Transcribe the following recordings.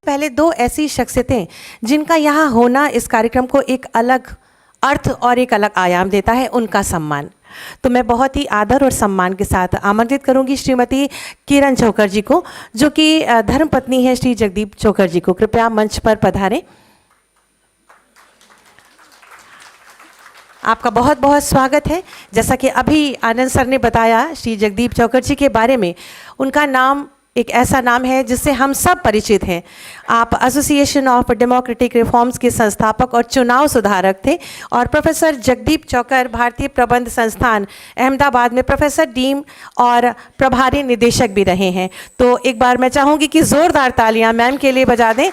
पहले दो ऐसी शख्सियतें जिनका यहाँ होना इस कार्यक्रम को एक अलग अर्थ और एक अलग आयाम देता है, उनका सम्मान। तो मैं बहुत ही आदर और सम्मान के साथ आमंत्रित करूंगी श्रीमती किरण चोकर जी को, जो कि धर्मपत्नी है श्री जगदीप चोकर जी को। कृपया मंच पर पधारें। आपका बहुत बहुत स्वागत है। जैसा कि अभी आनंद सर ने बताया श्री जगदीप चोकर जी के बारे में, उनका नाम एक ऐसा नाम है जिससे हम सब परिचित हैं। आप एसोसिएशन ऑफ डेमोक्रेटिक रिफॉर्म्स के संस्थापक और चुनाव सुधारक थे, और प्रोफेसर जगदीप चोकर भारतीय प्रबंध संस्थान अहमदाबाद में प्रोफेसर डीन और प्रभारी निदेशक भी रहे हैं। तो एक बार मैं चाहूँगी कि ज़ोरदार तालियां मैम के लिए बजा दें।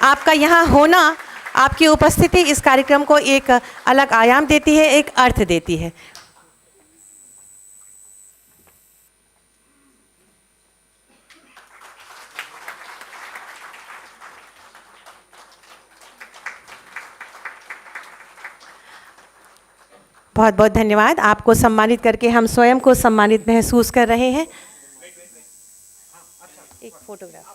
आपका यहाँ होना, आपकी उपस्थिति इस कार्यक्रम को एक अलग आयाम देती है, एक अर्थ देती है। बहुत बहुत धन्यवाद। आपको सम्मानित करके हम स्वयं को सम्मानित महसूस कर रहे हैं। एक फोटोग्राफ।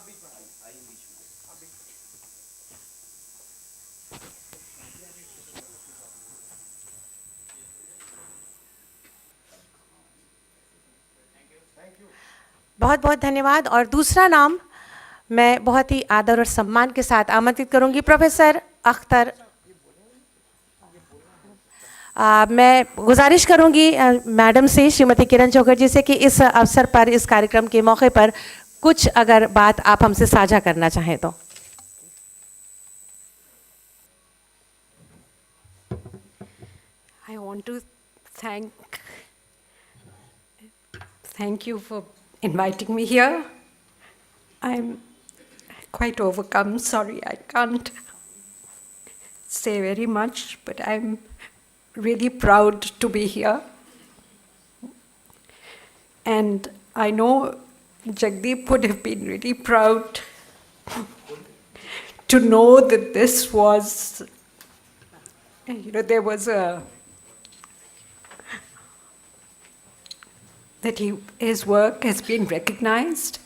बहुत बहुत धन्यवाद। और दूसरा नाम मैं बहुत ही आदर और सम्मान के साथ आमंत्रित करूंगी प्रोफेसर अख्तर। मैं गुजारिश करूंगी मैडम से, श्रीमती किरण चोकर जी से, कि इस अवसर पर, इस कार्यक्रम के मौके पर कुछ अगर बात आप हमसे साझा करना चाहें तो। I want to thank you for inviting me here. I'm quite overcome. Sorry, I can't say very much, but I'm really proud to be here. And I know Jagdeep would have been really proud to know that this was, there was that his work has been recognized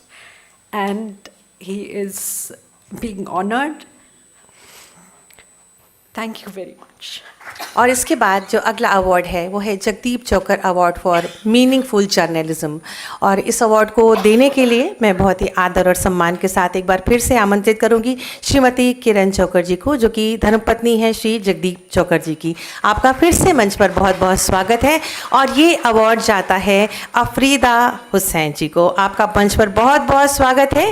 and he is being honored. Thank you very much. और इसके बाद जो अगला award है वो है जगदीप चोकर award for meaningful journalism. और इस अवार्ड को देने के लिए मैं बहुत ही आदर और सम्मान के साथ एक बार फिर से आमंत्रित करूंगी श्रीमती किरण चोकर जी को, जो कि धर्मपत्नी है श्री जगदीप चोकर जी की। आपका फिर से मंच पर बहुत बहुत स्वागत है। और ये अवार्ड जाता है अफरीदा हुसैन जी को। आपका मंच पर बहुत बहुत स्वागत है।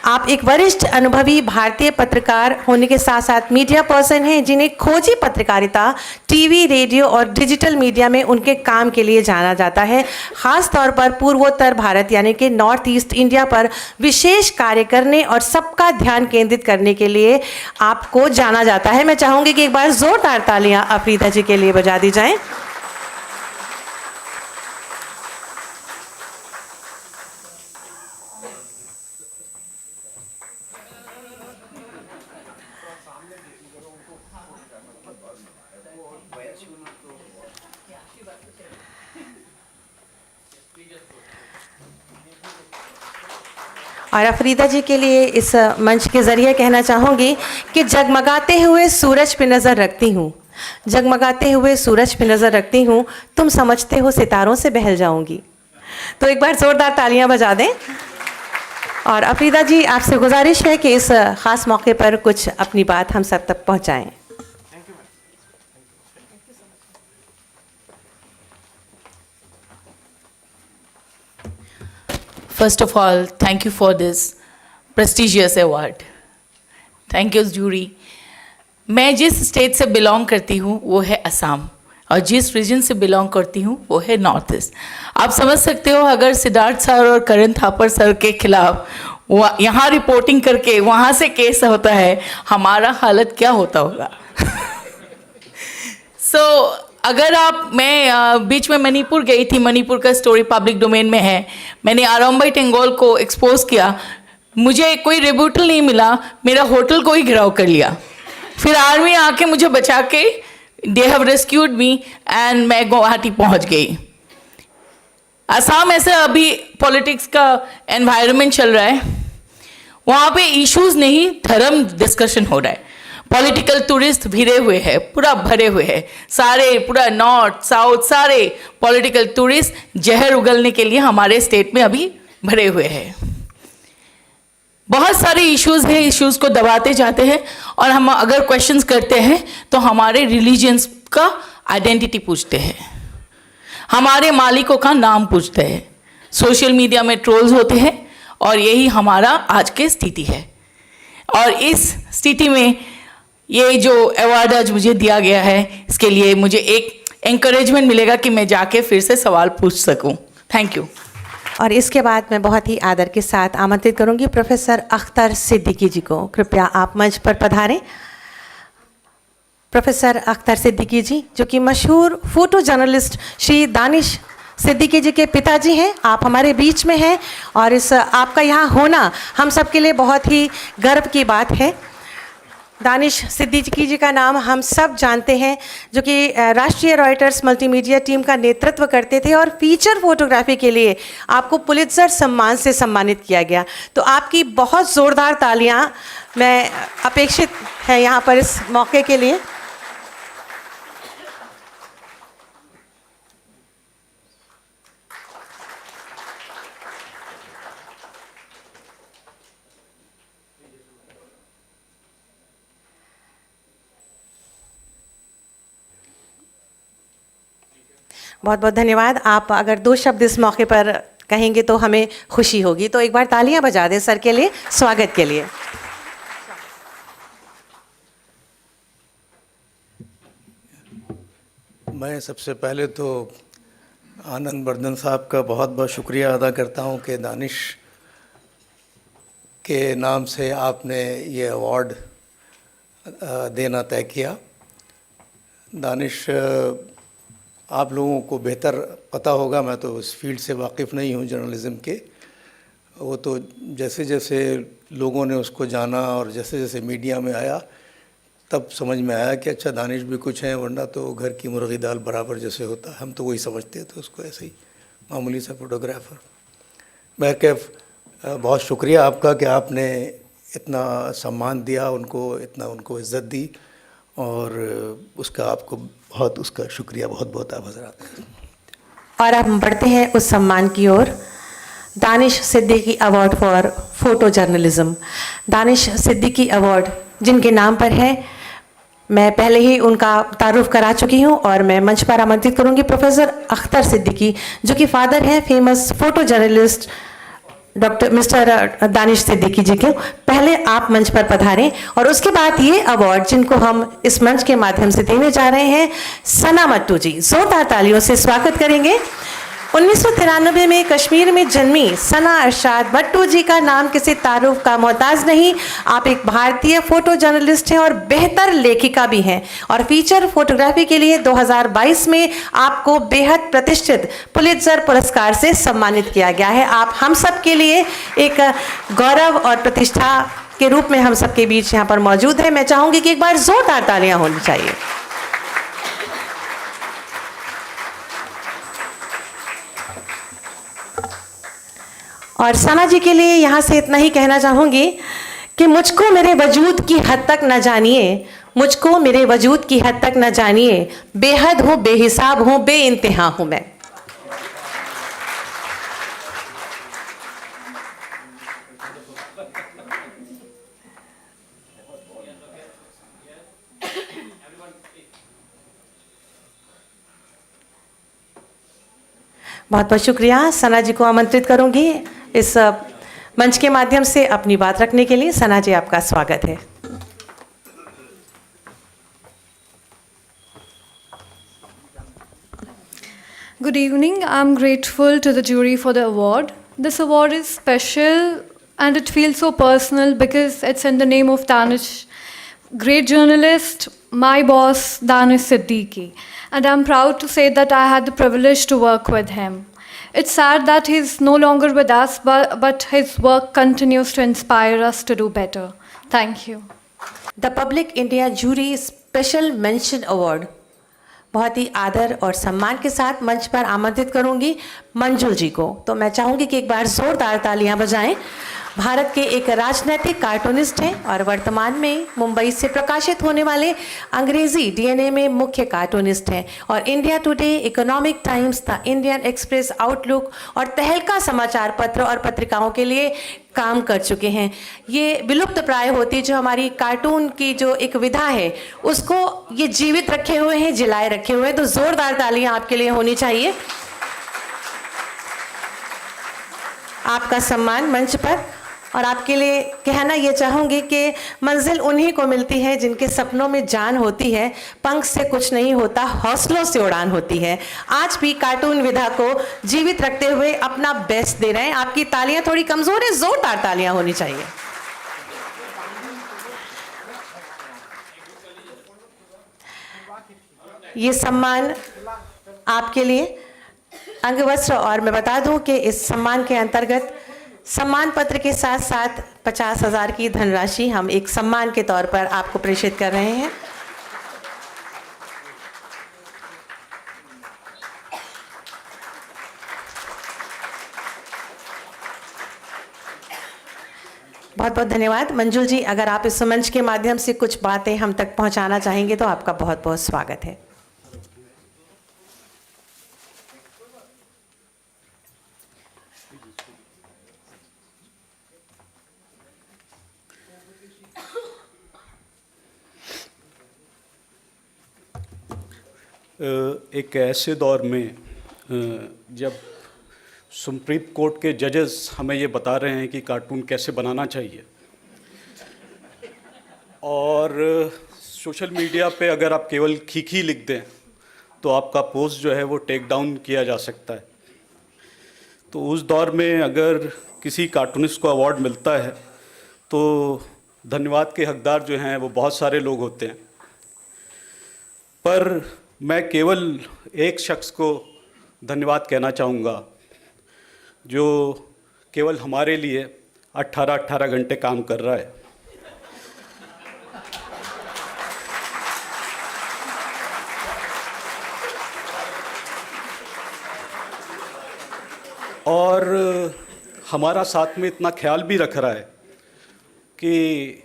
आप एक वरिष्ठ अनुभवी भारतीय पत्रकार होने के साथ साथ मीडिया पर्सन हैं, जिन्हें खोजी पत्रकारिता, टीवी, रेडियो और डिजिटल मीडिया में उनके काम के लिए जाना जाता है। ख़ास तौर पर पूर्वोत्तर भारत यानी कि नॉर्थ ईस्ट इंडिया पर विशेष कार्य करने और सबका ध्यान केंद्रित करने के लिए आपको जाना जाता है। मैं चाहूँगी कि एक बार ज़ोरदार तालियाँ अफरीदा जी के लिए बजा दी जाएँ। और अफरीदा जी के लिए इस मंच के ज़रिए कहना चाहूँगी कि जगमगाते हुए सूरज पे नज़र रखती हूँ, जगमगाते हुए सूरज पे नज़र रखती हूँ, तुम समझते हो सितारों से बहल जाऊँगी। तो एक बार ज़ोरदार तालियां बजा दें। और अफरीदा जी, आपसे गुजारिश है कि इस ख़ास मौके पर कुछ अपनी बात हम सब तक पहुँचाएँ। First of all, thank you for this prestigious award. Thank you, jury. मैं जिस स्टेट से बिलोंग करती हूँ वो है असम, और जिस रीजन से बिलोंग करती हूँ वो है नॉर्थ ईस्ट। आप समझ सकते हो, अगर सिद्धार्थ सर और करण थापर सर के खिलाफ यहाँ रिपोर्टिंग करके वहाँ से केस होता है, हमारा हालत क्या होता होगा। अगर मैं बीच में मणिपुर गई थी, मणिपुर का स्टोरी पब्लिक डोमेन में है। मैंने आरम्बाई टेंगोल को एक्सपोज किया, मुझे कोई रिब्यूटल नहीं मिला, मेरा होटल को ही घिराव कर लिया। फिर आर्मी आके मुझे बचा के, they have rescued me and मैं गुवाहाटी पहुंच गई। असम ऐसे अभी पॉलिटिक्स का एनवायरनमेंट चल रहा है, वहाँ पे इश्यूज नहीं, धर्म डिस्कशन हो रहा है। पॉलिटिकल टूरिस्ट भिड़े हुए हैं, पूरा भरे हुए हैं, सारे पूरा नॉर्थ साउथ सारे पॉलिटिकल टूरिस्ट जहर उगलने के लिए हमारे स्टेट में अभी भरे हुए हैं। बहुत सारे इश्यूज हैं, इश्यूज को दबाते जाते हैं, और हम अगर क्वेश्चंस करते हैं तो हमारे रिलीजन्स का आइडेंटिटी पूछते हैं, हमारे मालिकों का नाम पूछते हैं, सोशल मीडिया में ट्रोल्स होते हैं, और यही हमारा आज की स्थिति है। और इस स्थिति में ये जो अवार्ड आज मुझे दिया गया है, इसके लिए मुझे एक एंकरेजमेंट मिलेगा कि मैं जाके फिर से सवाल पूछ सकूं। Thank you. और इसके बाद मैं बहुत ही आदर के साथ आमंत्रित करूंगी प्रोफेसर अख्तर सिद्दीकी जी को। कृपया आप मंच पर पधारें। प्रोफेसर अख्तर सिद्दीकी जी, जो कि मशहूर फोटो जर्नलिस्ट श्री दानिश सिद्दीकी जी के पिताजी हैं, आप हमारे बीच में हैं, और इस आपका यहाँ होना हम सब के लिए बहुत ही गर्व की बात है। दानिश सिद्दीकी जी का नाम हम सब जानते हैं, जो कि राष्ट्रीय रॉयटर्स मल्टीमीडिया टीम का नेतृत्व करते थे, और फीचर फोटोग्राफी के लिए आपको पुलित्जर सम्मान से सम्मानित किया गया। तो आपकी बहुत ज़ोरदार तालियां मैं अपेक्षित है यहाँ पर इस मौके के लिए। बहुत बहुत धन्यवाद। आप अगर 2 शब्द इस मौके पर कहेंगे तो हमें खुशी होगी। तो एक बार तालियां बजा दें सर के लिए, स्वागत के लिए। मैं सबसे पहले तो आनंद वर्धन साहब का बहुत बहुत शुक्रिया अदा करता हूं कि दानिश के नाम से आपने ये अवार्ड देना तय किया। दानिश, आप लोगों को बेहतर पता होगा, मैं तो इस फील्ड से वाकिफ़ नहीं हूँ जर्नलिज़म के। वो तो जैसे जैसे लोगों ने उसको जाना और जैसे जैसे मीडिया में आया, तब समझ में आया कि अच्छा दानिश भी कुछ हैं, वरना तो घर की मुर्गी दाल बराबर जैसे होता है, हम तो वही समझते थे उसको, ऐसे ही मामूली सा फोटोग्राफ़र। बहरकैफ बहुत शुक्रिया आपका कि आपने इतना सम्मान दिया उनको, इतना उनको इज़्ज़त दी, और उसका आपको बहुत उसका शुक्रिया, बहुत बहुत आप हज़रात। और अब हम बढ़ते हैं उस सम्मान की ओर। Danish Siddiqui award for photo journalism. Danish Siddiqui award जिनके नाम पर है, मैं पहले ही उनका तारुफ करा चुकी हूं, और मैं मंच पर आमंत्रित करूंगी प्रोफेसर अख्तर सिद्दीकी, जो कि फादर हैं famous photo journalist doctor mister Danish Siddiqui ji के। पहले आप मंच पर पधारें, और उसके बाद ये अवार्ड जिनको हम इस मंच के माध्यम से देने जा रहे हैं, सना मट्टू जी, जोरदार तालियों से स्वागत करेंगे। 1993 में कश्मीर में जन्मी सना अरशाद मट्टू जी का नाम किसी तारुफ का मोहताज नहीं। आप एक भारतीय फोटो जर्नलिस्ट हैं और बेहतर लेखिका भी हैं, और फीचर फोटोग्राफी के लिए 2022 में आपको बेहद प्रतिष्ठित पुलित्जर पुरस्कार से सम्मानित किया गया है। आप हम सब के लिए एक गौरव और प्रतिष्ठा के रूप में हम सबके बीच यहाँ पर मौजूद है। मैं चाहूँगी कि एक बार जोरदार तालियाँ होनी चाहिए। और सना जी के लिए यहाँ से इतना ही कहना चाहूँगी कि मुझको मेरे वजूद की हद तक न जानिए, मुझको मेरे वजूद की हद तक न जानिए, बेहद हूँ, बेहिसाब हूँ, बेइंतहा हूँ मैं। बहुत बहुत शुक्रिया। सना जी को आमंत्रित करूंगी इस मंच के माध्यम से अपनी बात रखने के लिए। सना जी, आपका स्वागत है। Good evening. I'm grateful to the jury for the award. This award is special and it feels so personal because it's in the name of Danish, great journalist, my boss, Danish Siddiqui. And I'm proud to say that I had the privilege to work with him. It's sad that he's no longer with us, but his work continues to inspire us to do better. Thank you. The public India jury special mention award बहुत ही आदर और सम्मान के साथ मंच पर आमंत्रित करूंगी मंजुल जी को। तो मैं चाहूंगी कि एक बार जोरदार तालियां बजाएं भारत के एक राजनैतिक कार्टूनिस्ट हैं और वर्तमान में मुंबई से प्रकाशित होने वाले अंग्रेजी डीएनए में मुख्य कार्टूनिस्ट हैं और India today, economic times, the Indian express, outlook और तहलका समाचार पत्र और पत्रिकाओं के लिए काम कर चुके हैं। ये विलुप्त प्राय होती जो हमारी कार्टून की जो एक विधा है उसको ये जीवित रखे हुए हैं, जिलाए रखे हुए हैं। तो जोरदार तालियां आपके लिए होनी चाहिए। आपका सम्मान मंच पर, और आपके लिए कहना ये चाहूँगी कि मंजिल उन्हीं को मिलती है जिनके सपनों में जान होती है, पंख से कुछ नहीं होता, हौसलों से उड़ान होती है। आज भी कार्टून विधा को जीवित रखते हुए अपना बेस्ट दे रहे हैं। आपकी तालियां थोड़ी कमज़ोर है, जोरदार तालियां होनी चाहिए। ये सम्मान आपके लिए अंगवस्त्र, और मैं बता दूं कि इस सम्मान के अंतर्गत सम्मान पत्र के साथ साथ 50,000 की धनराशि हम एक सम्मान के तौर पर आपको प्रेषित कर रहे हैं। बहुत बहुत धन्यवाद। मंजुल जी, अगर आप इस मंच के माध्यम से कुछ बातें हम तक पहुंचाना चाहेंगे तो आपका बहुत बहुत स्वागत है। एक ऐसे दौर में जब सुप्रीम कोर्ट के जजेस हमें ये बता रहे हैं कि कार्टून कैसे बनाना चाहिए, और सोशल मीडिया पे अगर आप केवल खीखी लिख दें तो आपका पोस्ट जो है वो टेक डाउन किया जा सकता है। तो उस दौर में अगर किसी कार्टूनिस्ट को अवार्ड मिलता है तो धन्यवाद के हकदार जो हैं वो बहुत सारे लोग होते हैं, पर मैं केवल एक शख्स को धन्यवाद कहना चाहूँगा जो केवल हमारे लिए 18 घंटे काम कर रहा है। और हमारा साथ में इतना ख्याल भी रख रहा है कि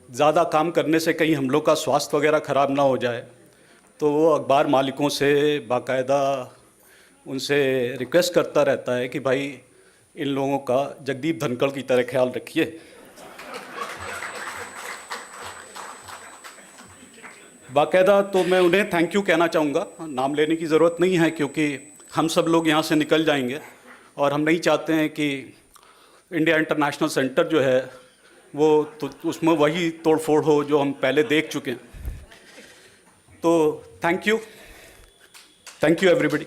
ज़्यादा काम करने से कहीं हम लोग का स्वास्थ्य वगैरह ख़राब ना हो जाए, तो वो अखबार मालिकों से बाकायदा उनसे रिक्वेस्ट करता रहता है कि भाई इन लोगों का जगदीप धनखड़ की तरह ख्याल रखिए। बाकायदा तो मैं उन्हें थैंक यू कहना चाहूँगा। नाम लेने की ज़रूरत नहीं है क्योंकि हम सब लोग यहाँ से निकल जाएंगे और हम नहीं चाहते हैं कि इंडिया इंटरनेशनल सेंटर जो है वो तो उसमें वही तोड़ फोड़ हो जो हम पहले देख चुके हैं। तो थैंक यू एवरीबॉडी।